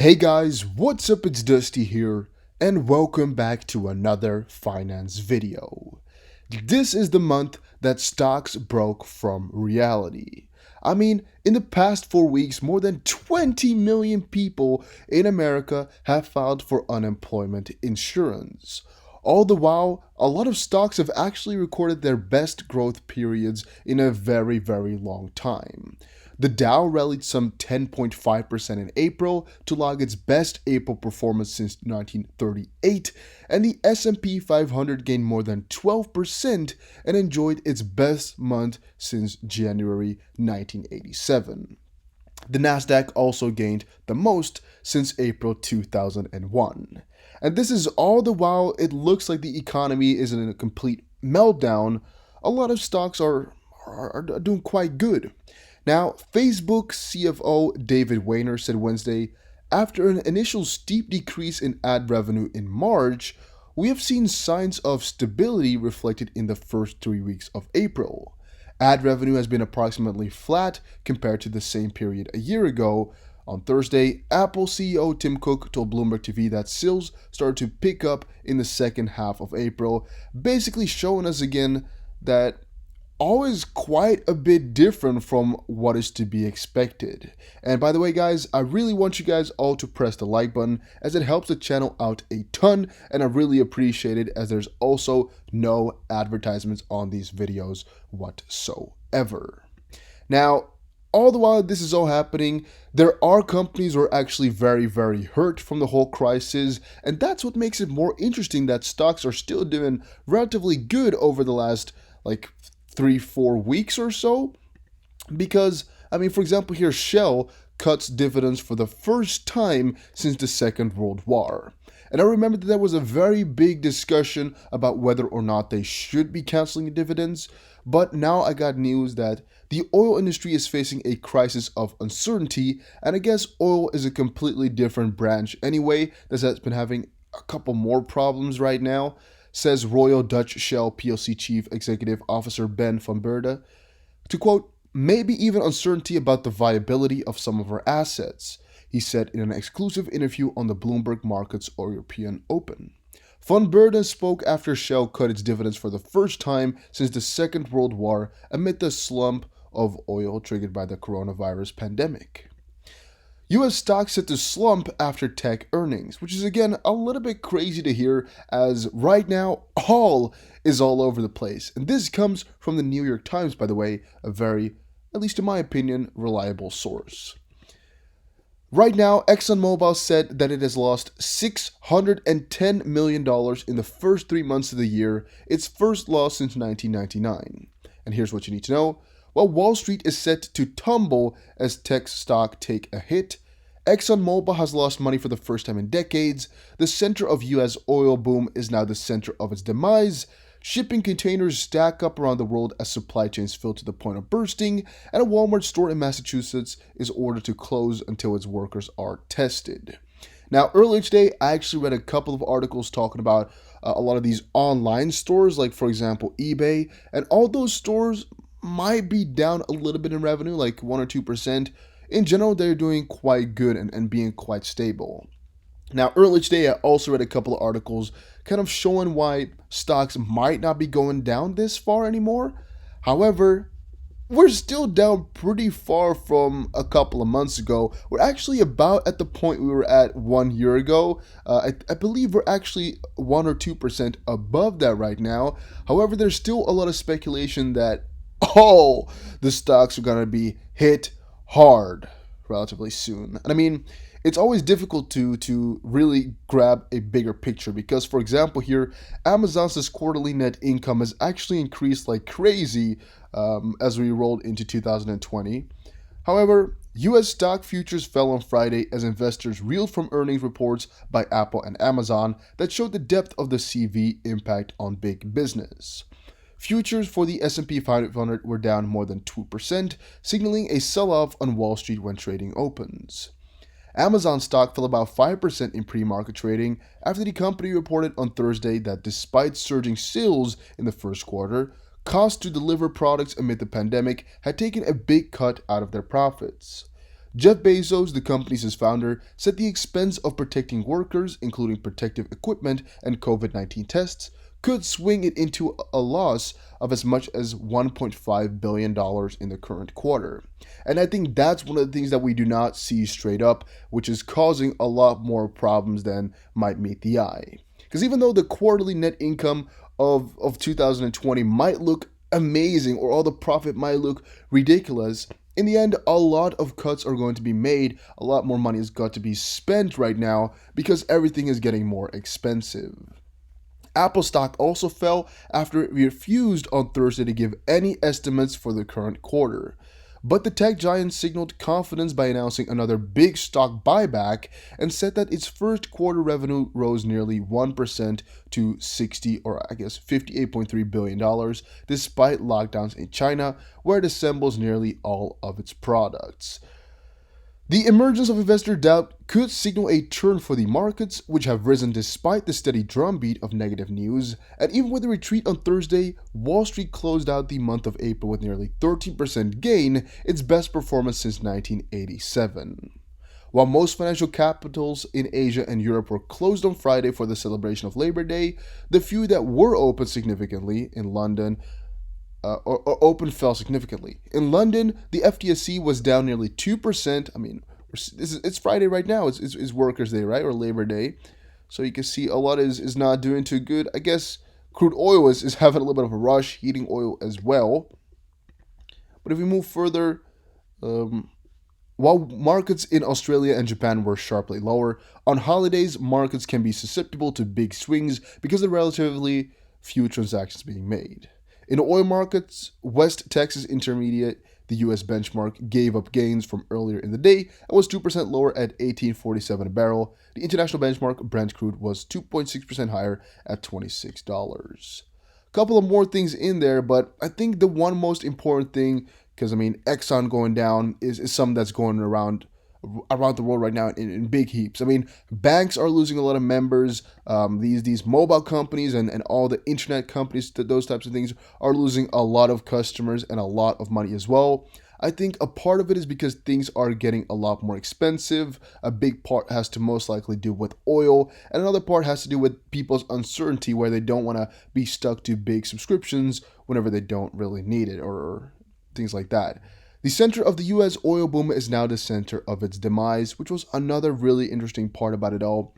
Hey guys, what's up? It's Dusty here, and welcome back to another finance video. This is the month that stocks broke from reality. In the past 4 weeks, more than 20 million people in America have filed for unemployment insurance. All the while, a lot of stocks have actually recorded their best growth periods in a very, very long time. The Dow rallied some 10.5% in April to log its best April performance since 1938, and the S&P 500 gained more than 12% and enjoyed its best month since January 1987. The Nasdaq also gained the most since April 2001. And this is all the while it looks like the economy is in a complete meltdown. A lot of stocks are doing quite good. Now, Facebook CFO David Weiner said Wednesday, after an initial steep decrease in ad revenue in March, we have seen signs of stability reflected in the first 3 weeks of April. Ad revenue has been approximately flat compared to the same period a year ago. On Thursday, Apple CEO Tim Cook told Bloomberg TV that sales started to pick up in the second half of April, basically showing us again that all is quite a bit different from what is to be expected. And by the way, guys, I really want you guys all to press the like button as it helps the channel out a ton, and I really appreciate it as there's also no advertisements on these videos whatsoever. Now, all the while this is all happening, there are companies who are actually very, very hurt from the whole crisis, and that's what makes it more interesting that stocks are still doing relatively good over the last 3-4 weeks or so, because for example here, Shell cuts dividends for the first time since the Second World War. And I remember that there was a very big discussion about whether or not they should be canceling dividends, but now I got news that the oil industry is facing a crisis of uncertainty, and I guess oil is a completely different branch anyway that has been having a couple more problems right now, says Royal Dutch Shell plc Chief Executive Officer Ben van Beurden, to quote, maybe even uncertainty about the viability of some of our assets, he said in an exclusive interview on the Bloomberg Markets European Open. Van Beurden spoke after Shell cut its dividends for the first time since the Second World War amid the slump of oil triggered by the coronavirus pandemic. U.S. stocks set to slump after tech earnings, which is again a little bit crazy to hear as right now all is all over the place. And this comes from the New York Times, by the way, a very, at least in my opinion, reliable source. Right now, Exxon Mobil said that it has lost $610 million in the first 3 months of the year, its first loss since 1999. And here's what you need to know. While Wall Street is set to tumble as tech stock take a hit, ExxonMobil has lost money for the first time in decades. The center of U.S. oil boom is now the center of its demise. Shipping containers stack up around the world as supply chains fill to the point of bursting, and a Walmart store in Massachusetts is ordered to close until its workers are tested. Now, earlier today, I actually read a couple of articles talking about a lot of these online stores, like for example, eBay, and all those stores might be down a little bit in revenue, like 1 or 2%. In general, they're doing quite good and being quite stable. Now, earlier today, I also read a couple of articles kind of showing why stocks might not be going down this far anymore. However, we're still down pretty far from a couple of months ago. We're actually about at the point we were at 1 year ago. I believe we're actually 1 or 2% above that right now. However, there's still a lot of speculation that all the stocks are going to be hit hard relatively soon. And it's always difficult to really grab a bigger picture because, for example, here, Amazon's quarterly net income has actually increased like crazy as we rolled into 2020. However, U.S. stock futures fell on Friday as investors reeled from earnings reports by Apple and Amazon that showed the depth of the CV impact on big business. Futures for the S&P 500 were down more than 2%, signaling a sell-off on Wall Street when trading opens. Amazon stock fell about 5% in pre-market trading after the company reported on Thursday that despite surging sales in the first quarter, costs to deliver products amid the pandemic had taken a big cut out of their profits. Jeff Bezos, the company's founder, said the expense of protecting workers, including protective equipment and COVID-19 tests, could swing it into a loss of as much as $1.5 billion in the current quarter. And I think that's one of the things that we do not see straight up, which is causing a lot more problems than might meet the eye. Because even though the quarterly net income of 2020 might look amazing, or all the profit might look ridiculous, in the end, a lot of cuts are going to be made. A lot more money has got to be spent right now because everything is getting more expensive. Apple stock also fell after it refused on Thursday to give any estimates for the current quarter. But the tech giant signaled confidence by announcing another big stock buyback and said that its first quarter revenue rose nearly 1% to $58.3 billion, despite lockdowns in China, where it assembles nearly all of its products. The emergence of investor doubt could signal a turn for the markets, which have risen despite the steady drumbeat of negative news, and even with the retreat on Thursday, Wall Street closed out the month of April with nearly 13% gain, its best performance since 1987. While most financial capitals in Asia and Europe were closed on Friday for the celebration of Labor Day, the few that were open significantly in London open fell significantly. In London, the FTSE was down nearly 2%. I mean, it's Friday right now. It's Workers' Day, right? Or Labor Day. So you can see a lot is not doing too good. I guess crude oil is having a little bit of a rush, heating oil as well. But if we move further, while markets in Australia and Japan were sharply lower, on holidays, markets can be susceptible to big swings because of relatively few transactions being made. In oil markets, West Texas Intermediate, the U.S. benchmark, gave up gains from earlier in the day and was 2% lower at $18.47 a barrel. The international benchmark, Brent crude, was 2.6% higher at $26. A couple of more things in there, but I think the one most important thing, because Exxon going down is something that's going around the world right now in big heaps. Banks are losing a lot of members. These mobile companies and all the internet companies, those types of things, are losing a lot of customers and a lot of money as well. I think a part of it is because things are getting a lot more expensive. A big part has to most likely do with oil, and another part has to do with people's uncertainty, where they don't want to be stuck to big subscriptions whenever they don't really need it, or things like that. The center of the US oil boom is now the center of its demise, which was another really interesting part about it all.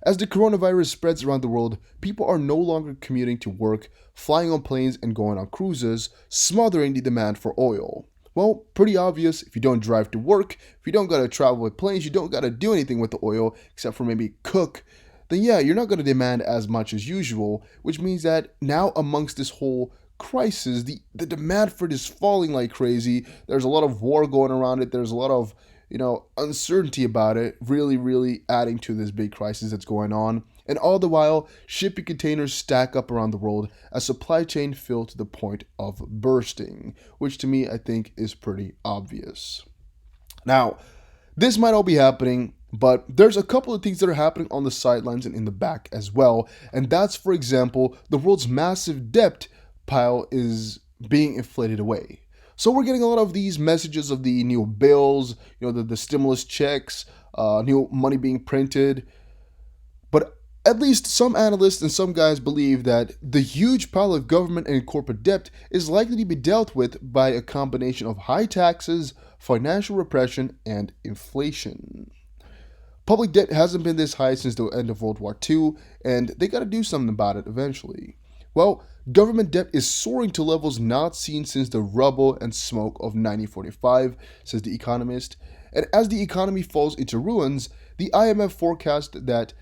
As the coronavirus spreads around the world, people are no longer commuting to work, flying on planes, and going on cruises, smothering the demand for oil. Well, pretty obvious. If you don't drive to work, if you don't gotta travel with planes, you don't gotta do anything with the oil except for maybe cook, then yeah, you're not gonna demand as much as usual, which means that now amongst this whole crisis, the demand for it is falling like crazy. There's a lot of war going around it. There's a lot of uncertainty about it, really adding to this big crisis that's going on. And all the while, shipping containers stack up around the world as supply chain fill to the point of bursting, which to me I think is pretty obvious. Now, this might all be happening, but there's a couple of things that are happening on the sidelines and in the back as well. And that's, for example, the world's massive debt pile is being inflated away. So we're getting a lot of these messages of the new bills, the stimulus checks, new money being printed. But at least some analysts and some guys believe that the huge pile of government and corporate debt is likely to be dealt with by a combination of high taxes, financial repression, and inflation. Public debt hasn't been this high since the end of World War II, and they got to do something about it eventually. Well, government debt is soaring to levels not seen since the rubble and smoke of 1945, says The Economist. And as the economy falls into ruins, the IMF forecast that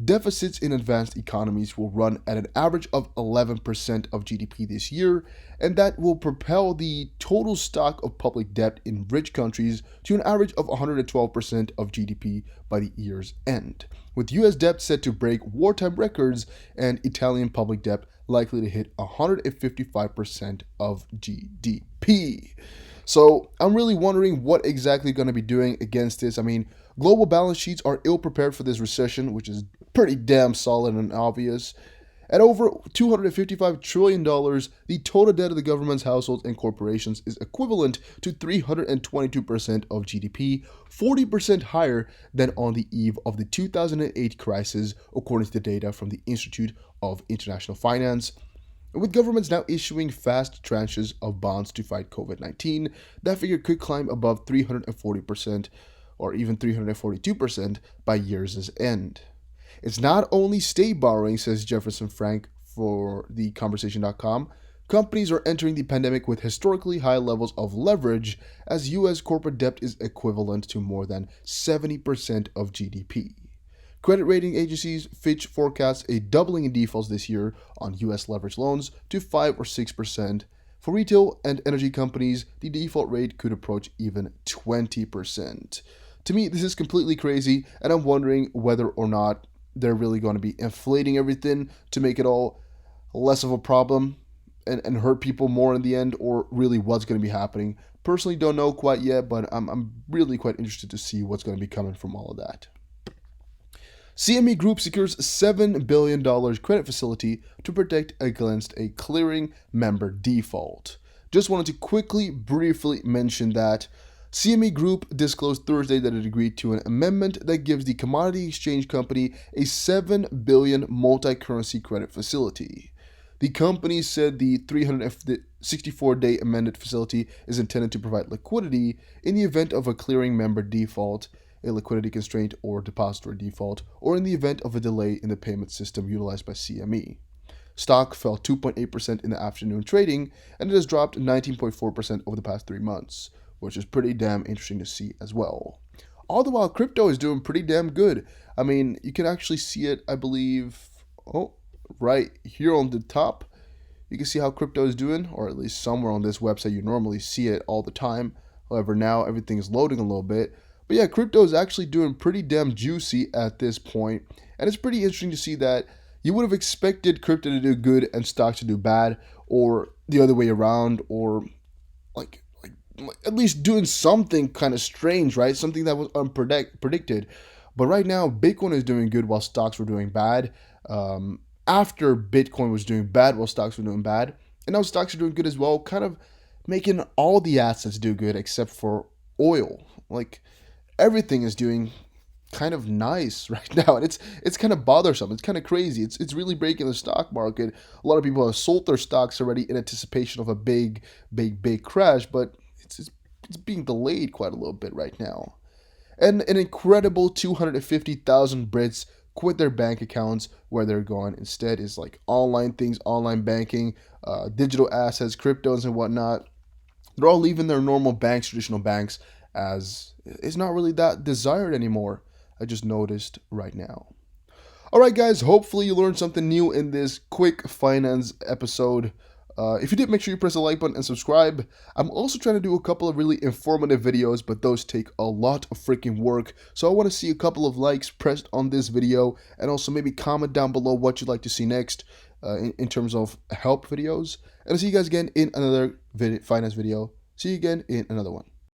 deficits in advanced economies will run at an average of 11% of GDP this year, and that will propel the total stock of public debt in rich countries to an average of 112% of GDP by the year's end, with US debt set to break wartime records and Italian public debt likely to hit 155% of GDP. So I'm really wondering what exactly going to be doing against this. Global balance sheets are ill prepared for this recession, which is pretty damn solid and obvious. At over $255 trillion, the total debt of the government's households and corporations is equivalent to 322% of GDP, 40% higher than on the eve of the 2008 crisis, according to the data from the Institute of International Finance. With governments now issuing fast tranches of bonds to fight COVID-19, that figure could climb above 340% or even 342% by year's end. It's not only state borrowing, says Jefferson Frank for theconversation.com. Companies are entering the pandemic with historically high levels of leverage, as U.S. corporate debt is equivalent to more than 70% of GDP. Credit rating agencies Fitch forecasts a doubling in defaults this year on U.S. leveraged loans to 5 or 6%. For retail and energy companies, the default rate could approach even 20%. To me, this is completely crazy, and I'm wondering whether or not they're really going to be inflating everything to make it all less of a problem and hurt people more in the end, or really what's going to be happening. Personally, don't know quite yet, but I'm really quite interested to see what's going to be coming from all of that. CME Group secures $7 billion credit facility to protect against a clearing member default. Just wanted to quickly, briefly mention that CME Group disclosed Thursday that it agreed to an amendment that gives the commodity exchange company a $7 billion multi-currency credit facility. The company said the 364-day amended facility is intended to provide liquidity in the event of a clearing member default, a liquidity constraint or depository default, or in the event of a delay in the payment system utilized by CME. Stock fell 2.8% in the afternoon trading, and it has dropped 19.4% over the past 3 months, which is pretty damn interesting to see as well. All the while, crypto is doing pretty damn good. I mean, you can actually see it, I believe, right here on the top. You can see how crypto is doing, or at least somewhere on this website you normally see it all the time. However, now everything is loading a little bit. But yeah, crypto is actually doing pretty damn juicy at this point. And it's pretty interesting to see that you would have expected crypto to do good and stocks to do bad, or the other way around, or like at least doing something kind of strange, right? Something that was predicted. But right now, Bitcoin is doing good while stocks were doing bad. After Bitcoin was doing bad while stocks were doing bad. And now stocks are doing good as well, kind of making all the assets do good except for oil. Like, everything is doing kind of nice right now, and it's kind of bothersome. It's kind of crazy. It's really breaking the stock market. A lot of people have sold their stocks already in anticipation of a big crash, but it's being delayed quite a little bit right now. And an incredible 250,000 Brits quit their bank accounts. Where they're going instead is like online things, online banking, digital assets, cryptos and whatnot. They're all leaving their normal banks, traditional banks, as it's not really that desired anymore. I just noticed right now. Alright guys, hopefully you learned something new in this quick finance episode. If you did, make sure you press the like button and subscribe. I'm also trying to do a couple of really informative videos, but those take a lot of freaking work. So I want to see a couple of likes pressed on this video, and also maybe comment down below what you'd like to see next in terms of help videos. And I'll see you guys again in another finance video. See you again in another one.